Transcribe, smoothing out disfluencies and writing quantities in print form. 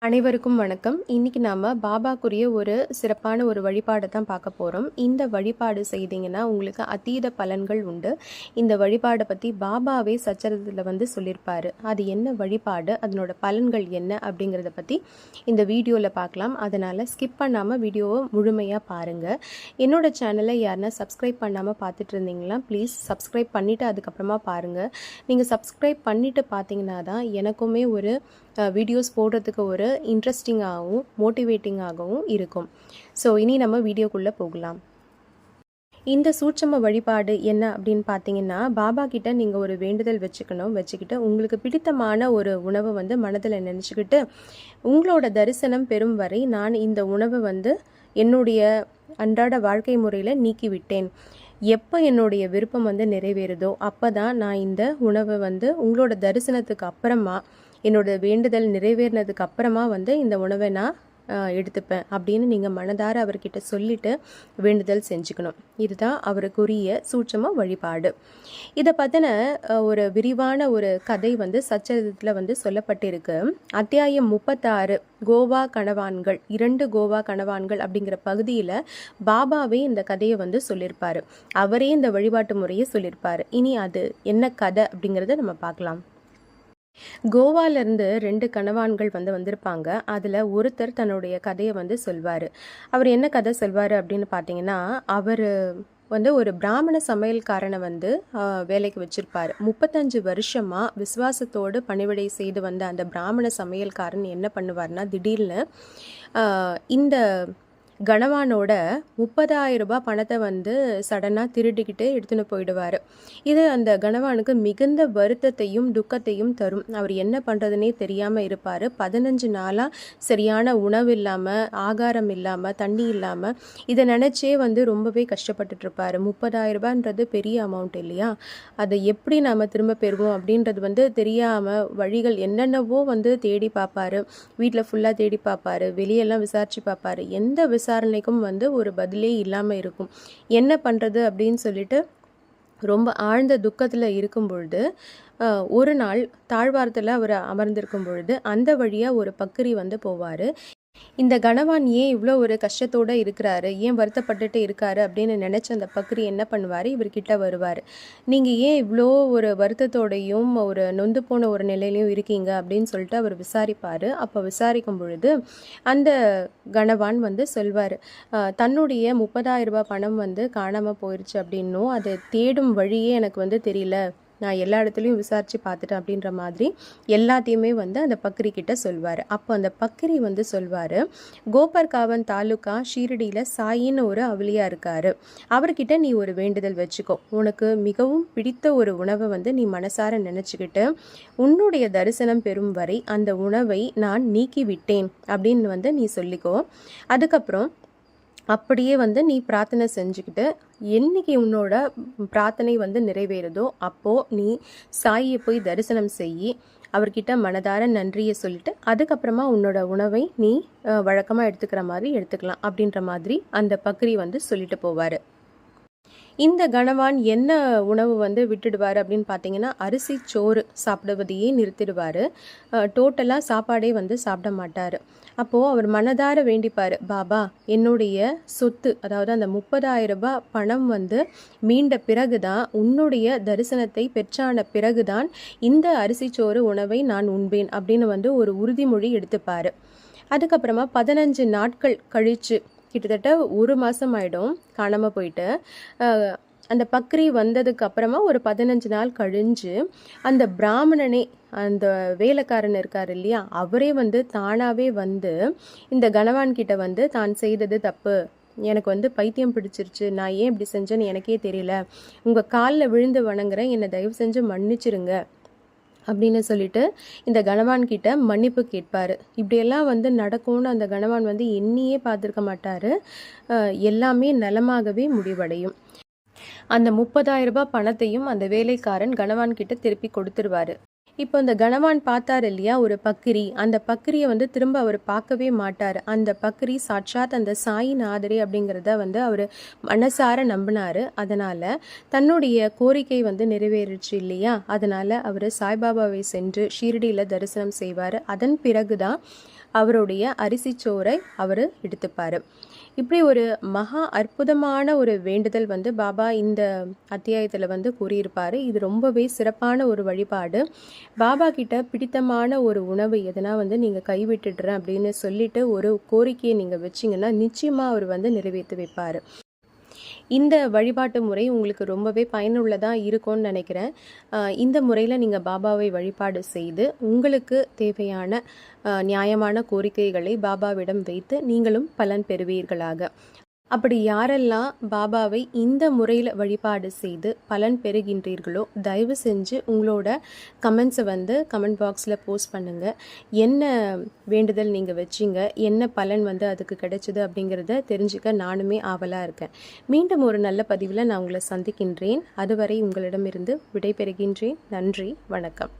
அனைவருக்கும் வணக்கம். இன்னைக்கு நாம பாபாக்குரிய ஒரு சிறப்பான ஒரு வழிபாடை தான் பார்க்க போகிறோம். இந்த வழிபாடு செய்தீங்கன்னா உங்களுக்கு அதீத பலன்கள் உண்டு. இந்த வழிபாடை பற்றி பாபாவே சச்சரத்தில் சொல்லியிருப்பாரு. அது என்ன வழிபாடு, அதனோட பலன்கள் என்ன அப்படிங்கிறத பற்றி இந்த வீடியோவில் பார்க்கலாம். அதனால் ஸ்கிப் பண்ணாமல் வீடியோவை முழுமையாக பாருங்கள். என்னோட சேனலை யாருன்னா சப்ஸ்கிரைப் பண்ணாமல் பார்த்துட்டு இருந்தீங்களா, ப்ளீஸ் சப்ஸ்கிரைப் பண்ணிவிட்டு அதுக்கப்புறமா பாருங்கள். நீங்கள் சப்ஸ்கிரைப் பண்ணிவிட்டு பார்த்தீங்கன்னா தான் எனக்குமே ஒரு வீடியோஸ் போடுறதுக்கு ஒரு இன்ட்ரெஸ்டிங்காகவும் மோட்டிவேட்டிங்காகவும் இருக்கும். ஸோ இனி நம்ம வீடியோக்குள்ளே போகலாம். இந்த சூட்சம வழிபாடு என்ன அப்படின்னு பார்த்தீங்கன்னா, பாபா கிட்ட நீங்கள் ஒரு வேண்டுதல் வச்சுக்கிட்டு உங்களுக்கு பிடித்தமான ஒரு உணவை மனதில் நினச்சிக்கிட்டு உங்களோட தரிசனம் பெறும் வரை நான் இந்த உணவை என்னுடைய அன்றாட வாழ்க்கை முறையில் நீக்கிவிட்டேன். எப்போ என்னுடைய விருப்பம் நிறைவேறுதோ அப்போ தான் நான் இந்த உணவை உங்களோட தரிசனத்துக்கு அப்புறமா என்னோட வேண்டுதல் நிறைவேறினதுக்கு அப்புறமா இந்த உணவை நான் எடுத்துப்பேன் அப்படின்னு நீங்கள் மனதார அவர்கிட்ட சொல்லிட்டு வேண்டுதல் செஞ்சுக்கணும். இதுதான் அவருக்குரிய சூட்சம வழிபாடு. இதை பற்றின ஒரு விரிவான ஒரு கதை சச்சரிதத்தில் சொல்லப்பட்டிருக்கு. அத்தியாயம் 36 கோவா கணவான்கள் 2 கோவா கணவான்கள் அப்படிங்கிற பகுதியில் பாபாவே இந்த கதையை சொல்லியிருப்பார். அவரே இந்த வழிபாட்டு முறையை சொல்லியிருப்பார். இனி அது என்ன கதை அப்படிங்கிறத நம்ம பார்க்கலாம். கோவாலேருந்து 2 கணவான்கள் வந்திருப்பாங்க. அதில் ஒருத்தர் தன்னுடைய கதையை சொல்வார். அவர் என்ன கதை சொல்வார் அப்படின்னு பார்த்தீங்கன்னா, அவர் ஒரு பிராமண சமையல்காரனை வேலைக்கு வச்சுருப்பார். 35 வருஷமாக விசுவாசத்தோடு பணிவிடை செய்து வந்த அந்த பிராமண சமையல்காரன் என்ன பண்ணுவார்னா, திடீர்னு இந்த கணவானோட 30,000 ரூபாய் பணத்தை சடனாக திருடிக்கிட்டு எடுத்துன்னு போயிடுவார். இது அந்த கணவானுக்கு மிகுந்த வருத்தத்தையும் துக்கத்தையும் தரும். அவர் என்ன பண்ணுறதுனே தெரியாமல் இருப்பார். 15 நாளாக சரியான உணவு இல்லாமல், ஆகாரம் இல்லாமல், தண்ணி இல்லாமல் இதை நினச்சே ரொம்பவே கஷ்டப்பட்டுட்ருப்பார். 30,000 ரூபான்றது பெரிய அமௌண்ட் இல்லையா? அதை எப்படி நாம் திரும்ப பெறுவோம் அப்படின்றது தெரியாமல் வழிகள் என்னென்னவோ தேடி பார்ப்பார். வீட்டில் ஃபுல்லாக தேடி பார்ப்பார், வெளியெல்லாம் விசாரித்து பார்ப்பார். எந்த விசாரணைக்கும் ஒரு பதிலே இல்லாமல் இருக்கும். என்ன பண்ணுறது அப்படின்னு சொல்லிட்டு ரொம்ப ஆழ்ந்த துக்கத்தில் இருக்கும் பொழுது ஒரு நாள் தாழ்வாரத்தில் அவர் அமர்ந்திருக்கும் பொழுது அந்த வழியாக ஒரு பக்கிரி போவார். இந்த கணவான் ஏன் இவ்வளோ ஒரு கஷ்டத்தோடு இருக்கிறாரு, ஏன் வருத்தப்பட்டுட்டு இருக்காரு அப்படின்னு நினச்ச அந்த பக்ரி என்ன பண்ணுவார், இவர்கிட்ட வருவார். நீங்கள் ஏன் இவ்வளோ ஒரு வருத்தத்தோடையும் ஒரு நொந்து போன ஒரு நிலையிலையும் இருக்கீங்க அப்படின்னு சொல்லிட்டு அவர் விசாரிப்பார். அப்போ விசாரிக்கும் பொழுது அந்த கணவான் சொல்வார், தன்னுடைய 30,000 ரூபாய் பணம் காணாமல் போயிடுச்சு அப்படின்னும் அதை தேடும் வழியே எனக்கு தெரியல, நான் எல்லா இடத்துலையும் விசாரித்து பார்த்துட்டேன் அப்படின்ற மாதிரி எல்லாத்தையுமே அந்த பக்ரி கிட்ட சொல்வார். அப்போ அந்த பக்ரி சொல்வார், கோபர்காவன் தாலுக்கா ஷீரடியில் சாயின்னு ஒரு அவலியா இருக்கார். அவர்கிட்ட நீ ஒரு வேண்டுதல் வச்சுக்கோ. உனக்கு மிகவும் பிடித்த ஒரு உணவை நீ மனசார நினச்சிக்கிட்டு உன்னுடைய தரிசனம் பெறும் வரை அந்த உணவை நான் நீக்கி விட்டேன் அப்படின்னு நீ சொல்லிக்கோ. அதுக்கப்புறம் அப்படியே நீ பிரார்த்தனை செஞ்சுக்கிட்டு என்னைக்கு உன்னோட பிரார்த்தனை நிறைவேறுதோ அப்போது நீ சாயை போய் தரிசனம் செய்யி அவர்கிட்ட மனதார நன்றியை சொல்லிட்டு அதுக்கப்புறமா உன்னோட உணவை நீ வழக்கமாக எடுத்துக்கிற மாதிரி எடுத்துக்கலாம் அப்படின்ற மாதிரி அந்த பக்ரி சொல்லிட்டு போவார். இந்த கணவான் என்ன உணவு விட்டுடுவார் அப்படின்னு பார்த்தீங்கன்னா, அரிசி சோறு சாப்பிடுவதையே நிறுத்திடுவார். டோட்டலாக சாப்பாடே சாப்பிட மாட்டார். அப்போது அவர் மனதார வேண்டிப்பார், பாபா என்னுடைய சொத்து, அதாவது அந்த 30,000 ரூபாய் பணம் மீண்ட பிறகுதான், உன்னுடைய தரிசனத்தை பெற்றான பிறகுதான் இந்த அரிசி சோறு உணவை நான் உண்பேன் அப்படின்னு ஒரு உறுதிமொழி எடுத்துப்பார். அதுக்கப்புறமா 15 நாட்கள் கழித்து, கிட்டத்தட்ட 1 மாதம் ஆகிடும் காணாமல் போயிட்டு, அந்த பக்ரி வந்ததுக்கு அப்புறமா ஒரு 15 நாள் கழிஞ்சு அந்த பிராமணனே, அந்த வேலைக்காரன் இருக்கார் இல்லையா, அவரே தானாகவே இந்த கணவான் கிட்ட தான் செய்தது தப்பு, எனக்கு பைத்தியம் பிடிச்சிருச்சு, நான் ஏன் இப்படி செஞ்சேன்னு எனக்கே தெரியல, உங்கள் காலில் விழுந்து வணங்குறேன், என்னை தயவு செஞ்சு மன்னிச்சிருங்க அப்படின்னு சொல்லிட்டு இந்த கணவான் கிட்ட மன்னிப்பு கேட்பார். இப்படியெல்லாம் நடக்கும்னு அந்த கணவான் எண்ணியே பார்த்துருக்க மாட்டார். எல்லாமே நலமாகவே முடிவடையும். அந்த 30,000 ரூபாய் பணத்தையும் அந்த வேலைக்காரன் கணவான் கிட்ட திருப்பி கொடுத்துருவார். இப்போ இந்த கணவான் பார்த்தார் இல்லையா ஒரு பக்கிரி, அந்த பக்கிரியை திரும்ப அவர் பார்க்கவே மாட்டார். அந்த பக்கிரி சாட்சாத் அந்த சாயிநாதரே அப்படிங்கிறத அவர் மனசார நம்பினார். அதனால் தன்னுடைய கோரிக்கை நிறைவேறிச்சு இல்லையா, அதனால் அவர் சாய்பாபாவை சென்று ஷீரடியில் தரிசனம் செய்வார். அதன் பிறகு தான் அவருடைய அரிசிச்சோறை அவர் எடுத்துப்பார். இப்படி ஒரு மகா அற்புதமான ஒரு வேண்டுதல் வந்து பாபா இந்த அத்தியாயத்தில் வந்து கூறியிருப்பார். இது ரொம்பவே சிறப்பான ஒரு வழிபாடு. பாபா கிட்ட பிடித்தமான ஒரு உணவு எதனா வந்து நீங்கள் கைவிட்டுடுறேன் அப்படின்னு சொல்லிட்டு ஒரு கோரிக்கையை நீங்கள் வச்சிங்கன்னா நிச்சயமாக அவர் வந்து நிறைவேற்றி வைப்பார். இந்த வழிபாட்டு முறை உங்களுக்கு ரொம்பவே பயனுள்ளதாக இருக்கும்னு நினைக்கிறேன். இந்த முறையில் நீங்கள் பாபாவை வழிபாடு செய்து உங்களுக்கு தேவையான நியாயமான கோரிக்கைகளை பாபாவிடம் வைத்து நீங்களும் பலன் பெறுவீர்களாக. அப்படி யாரெல்லாம் பாபாவை இந்த முறையில் வழிபாடு செய்து பலன் பெறுகின்றீர்களோ தயவு செஞ்சு உங்களோட கமெண்ட்ஸை வந்து கமெண்ட் பாக்ஸில் போஸ்ட் பண்ணுங்கள். என்ன வேண்டுதல் நீங்கள் வச்சிங்க, என்ன பலன் வந்து அதுக்கு கிடைச்சிது அப்படிங்கிறத தெரிஞ்சுக்க நானுமே ஆவலாக இருக்கேன். மீண்டும் ஒரு நல்ல பதிவில் நான் உங்களை சந்திக்கின்றேன். அதுவரை உங்களிடமிருந்து விடைபெறுகின்றேன். நன்றி, வணக்கம்.